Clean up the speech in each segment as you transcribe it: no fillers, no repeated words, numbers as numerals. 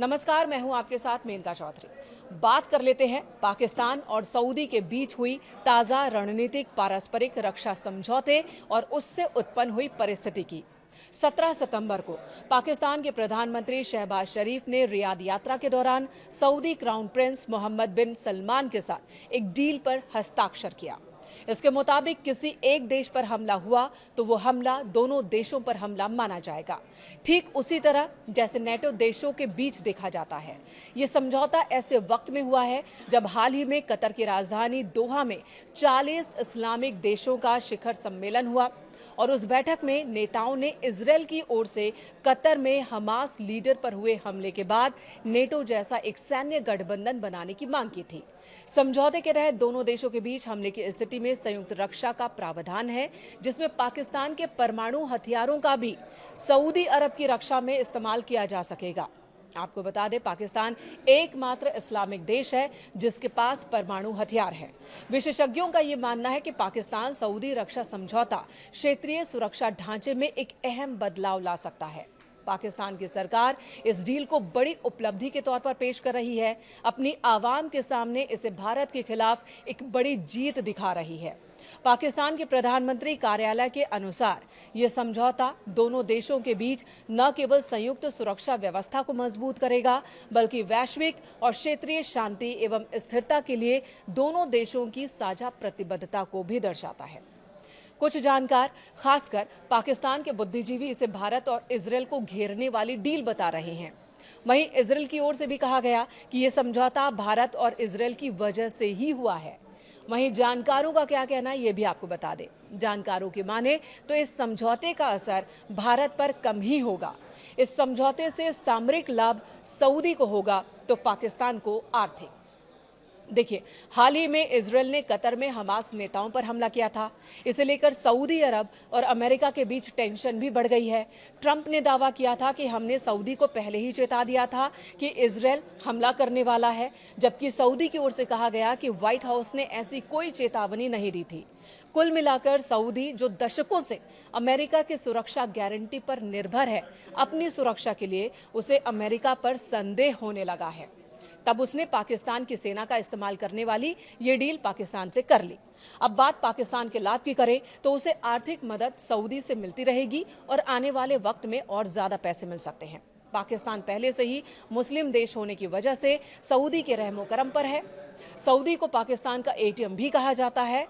नमस्कार, मैं हूं आपके साथ मेनका चौधरी। बात कर लेते हैं पाकिस्तान और सऊदी के बीच हुई ताज़ा रणनीतिक पारस्परिक रक्षा समझौते और उससे उत्पन्न हुई परिस्थिति की। 17 सितंबर को पाकिस्तान के प्रधानमंत्री शहबाज शरीफ ने रियाद यात्रा के दौरान सऊदी क्राउन प्रिंस मोहम्मद बिन सलमान के साथ एक डील पर हस्ताक्षर किया। इसके मुताबिक किसी एक देश पर हमला हुआ तो वो हमला दोनों देशों पर हमला माना जाएगा, ठीक उसी तरह जैसे नेटो देशों के बीच देखा जाता है। ये समझौता ऐसे वक्त में हुआ है जब हाल ही में कतर की राजधानी दोहा में 40 इस्लामिक देशों का शिखर सम्मेलन हुआ और उस बैठक में नेताओं ने इजरायल की ओर से कतर में हमास लीडर पर हुए हमले के बाद नेटो जैसा एक सैन्य गठबंधन बनाने की मांग की थी। समझौते के तहत दोनों देशों के बीच हमले की स्थिति में संयुक्त रक्षा का प्रावधान है, जिसमें पाकिस्तान के परमाणु हथियारों का भी सऊदी अरब की रक्षा में इस्तेमाल किया जा सकेगा। आपको बता दें, पाकिस्तान एकमात्र इस्लामिक देश है जिसके पास परमाणु हथियार है। विशेषज्ञों का ये मानना है कि पाकिस्तान सऊदी रक्षा समझौता क्षेत्रीय सुरक्षा ढांचे में एक अहम बदलाव ला सकता है। पाकिस्तान की सरकार इस डील को बड़ी उपलब्धि के तौर पर पेश कर रही है। अपनी आवाम के सामने इसे भारत के खिलाफ एक बड़ी जीत दिखा रही है। पाकिस्तान के प्रधानमंत्री कार्यालय के अनुसार ये समझौता दोनों देशों के बीच न केवल संयुक्त सुरक्षा व्यवस्था को मजबूत करेगा, बल्कि वैश्विक और क्षेत्रीय शांति एवं स्थिरता के लिए दोनों देशों की साझा प्रतिबद्धता को भी दर्शाता है। कुछ जानकार, खासकर पाकिस्तान के बुद्धिजीवी, इसे भारत और इजरायल को घेरने वाली डील बता रहे हैं। वहीं इजरायल की ओर से भी कहा गया कि यह समझौता भारत और इजरायल की वजह से ही हुआ है। वहीं जानकारों का क्या कहना है, ये भी आपको बता दें। जानकारों की माने तो इस समझौते का असर भारत पर कम ही होगा। इस समझौते से सामरिक लाभ सऊदी को होगा तो पाकिस्तान को आर्थिक। देखिए, हाल ही में इजरायल ने कतर में हमास नेताओं पर हमला किया था। इसे लेकर सऊदी अरब और अमेरिका के बीच टेंशन भी बढ़ गई है। ट्रंप ने दावा किया था कि हमने सऊदी को पहले ही चेता दिया था कि इजरायल हमला करने वाला है, जबकि सऊदी की ओर से कहा गया कि व्हाइट हाउस ने ऐसी कोई चेतावनी नहीं दी थी। कुल मिलाकर सऊदी, जो दशकों से अमेरिका की सुरक्षा गारंटी पर निर्भर है, अपनी सुरक्षा के लिए उसे अमेरिका पर संदेह होने लगा है। तब उसने पाकिस्तान की सेना का इस्तेमाल करने वाली ये डील पाकिस्तान से कर ली। अब बात पाकिस्तान के लाभ की करें तो उसे आर्थिक मदद सऊदी से मिलती रहेगी और आने वाले वक्त में और ज्यादा पैसे मिल सकते हैं। पाकिस्तान पहले से ही मुस्लिम देश होने की वजह से सऊदी के रहमो करम पर है। सऊदी को पाकिस्तान का एटीएम भी कहा जाता है।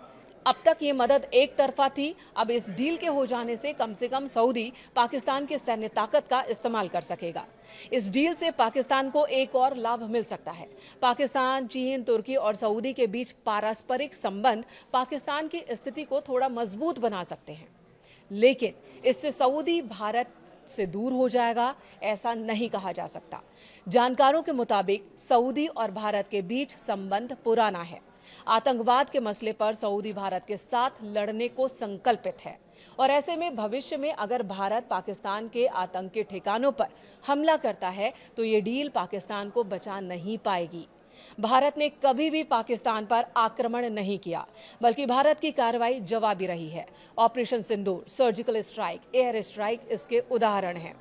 अब तक ये मदद एक तरफा थी। अब इस डील के हो जाने से कम सऊदी पाकिस्तान के सैन्य ताकत का इस्तेमाल कर सकेगा। इस डील से पाकिस्तान को एक और लाभ मिल सकता है। पाकिस्तान, चीन, तुर्की और सऊदी के बीच पारस्परिक संबंध पाकिस्तान की स्थिति को थोड़ा मजबूत बना सकते हैं, लेकिन इससे सऊदी भारत से दूर हो जाएगा, ऐसा नहीं कहा जा सकता। जानकारों के मुताबिक सऊदी और भारत के बीच संबंध पुराना है। आतंकवाद के मसले पर सऊदी भारत के साथ लड़ने को संकल्पित है और ऐसे में भविष्य में अगर भारत पाकिस्तान के आतंकी ठिकानों पर हमला करता है तो ये डील पाकिस्तान को बचा नहीं पाएगी। भारत ने कभी भी पाकिस्तान पर आक्रमण नहीं किया, बल्कि भारत की कार्रवाई जवाबी रही है। ऑपरेशन सिंदूर, सर्जिकल स्ट्राइक, एयर स्ट्राइक इसके उदाहरण हैं।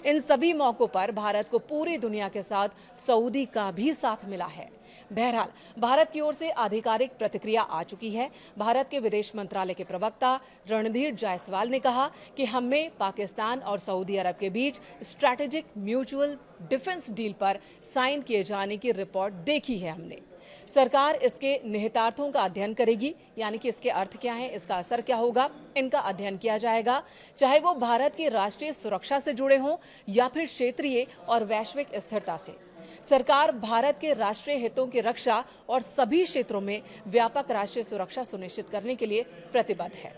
इन सभी मौकों पर भारत को पूरी दुनिया के साथ सऊदी का भी साथ मिला है। बहरहाल, भारत की ओर से आधिकारिक प्रतिक्रिया आ चुकी है। भारत के विदेश मंत्रालय के प्रवक्ता रणधीर जायसवाल ने कहा कि हमें पाकिस्तान और सऊदी अरब के बीच स्ट्रैटेजिक म्यूचुअल डिफेंस डील पर साइन किए जाने की रिपोर्ट देखी है। हमने सरकार इसके निहितार्थों का अध्ययन करेगी, यानी कि इसके अर्थ क्या हैं, इसका असर क्या होगा, इनका अध्ययन किया जाएगा, चाहे वो भारत की राष्ट्रीय सुरक्षा से जुड़े हों या फिर क्षेत्रीय और वैश्विक स्थिरता से। सरकार भारत के राष्ट्रीय हितों की रक्षा और सभी क्षेत्रों में व्यापक राष्ट्रीय सुरक्षा सुनिश्चित करने के लिए प्रतिबद्ध है।